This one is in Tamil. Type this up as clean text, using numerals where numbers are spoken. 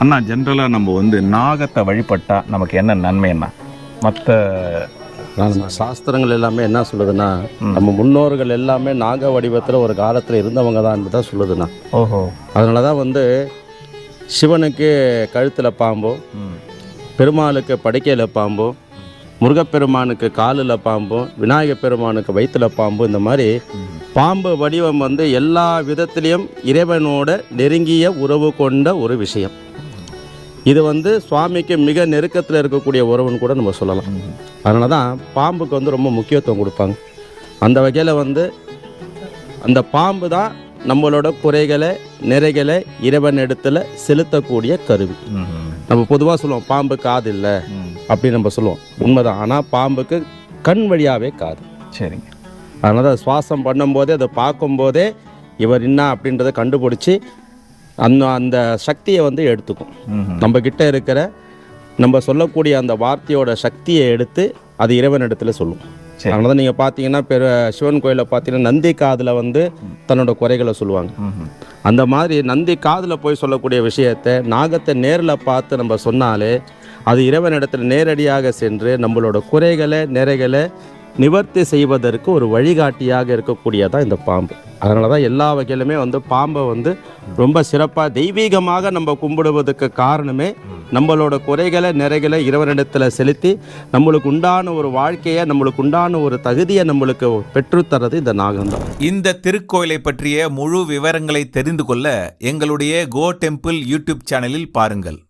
அண்ணா ஜென்ரலாக நம்ம நாகத்தை வழிபட்டா நமக்கு என்ன நன்மைன்னா மற்ற நம்ம சாஸ்திரங்கள் எல்லாமே என்ன சொல்லுதுன்னா, நம்ம முன்னோர்கள் எல்லாமே நாக வடிவத்தில் ஒரு காலத்தில் இருந்தவங்க தான் தான் சொல்லுதுண்ணா. ஓஹோ. அதனால தான் சிவனுக்கு கழுத்தில் பாம்போ, பெருமாளுக்கு படுக்கையில் பாம்போ, முருகப்பெருமானுக்கு காலில் பாம்போ, விநாயகப் பெருமானுக்கு வயிற்றில் பாம்போ, இந்த மாதிரி பாம்பு வடிவம் எல்லா விதத்திலையும் இறைவனோட நெருங்கிய உறவு கொண்ட ஒரு விஷயம். இது சுவாமிக்கு மிக நெருக்கத்தில் இருக்கக்கூடிய உறவுன்னு கூட நம்ம சொல்லலாம். அதனால தான் பாம்புக்கு ரொம்ப முக்கியத்துவம் கொடுப்பாங்க. அந்த வகையில் அந்த பாம்பு தான் நம்மளோட குறைகளை நிறைகளை இறைவன் இடத்துல செலுத்தக்கூடிய கருவி. நம்ம பொதுவாக சொல்லுவோம் பாம்பு காது இல்லை அப்படின்னு நம்ம சொல்லுவோம், உண்மைதான். ஆனால் பாம்புக்கு கண் வழியாகவே காது. சரிங்க. அதனால தான் சுவாசம் பண்ணும்போதே அதை பார்க்கும்போதே இவர் என்ன அப்படின்றத கண்டுபிடிச்சி அந்த சக்தியை எடுத்துக்கும். நம்ம கிட்ட இருக்கிற நம்ம சொல்லக்கூடிய அந்த வார்த்தையோட சக்தியை எடுத்து அது இறைவன் இடத்துல சொல்லும். அதனால தான் நீங்கள் பார்த்தீங்கன்னா சிவன் கோயிலில் பார்த்தீங்கன்னா நந்தி காதில் தன்னோட குறைகளை சொல்லுவாங்க. அந்த மாதிரி நந்தி காதில் போய் சொல்லக்கூடிய விஷயத்தை நாகத்தை நேரில் பார்த்து நம்ம சொன்னாலே அது இறைவன் இடத்துல நேரடியாக சென்று நம்மளோட குறைகளை நிறைகளை நிவர்த்தி செய்வதற்கு ஒரு வழிகாட்டியாக இருக்கக்கூடியதான் இந்த பாம்பு. அதனால தான் எல்லா வகையிலுமே பாம்பை ரொம்ப சிறப்பாக தெய்வீகமாக நம்ம கும்பிடுவதற்கு காரணமே நம்மளோட குறைகளை நிறைகளை இறைவனிடத்தில் செலுத்தி நம்மளுக்கு உண்டான ஒரு வாழ்க்கையை, நம்மளுக்கு உண்டான ஒரு தகுதியை நம்மளுக்கு பெற்றுத்தரது இந்த நாகம்தான். இந்த திருக்கோயிலை பற்றிய முழு விவரங்களை தெரிந்து கொள்ள எங்களுடைய கோ டெம்பிள் யூடியூப் சேனலில் பாருங்கள்.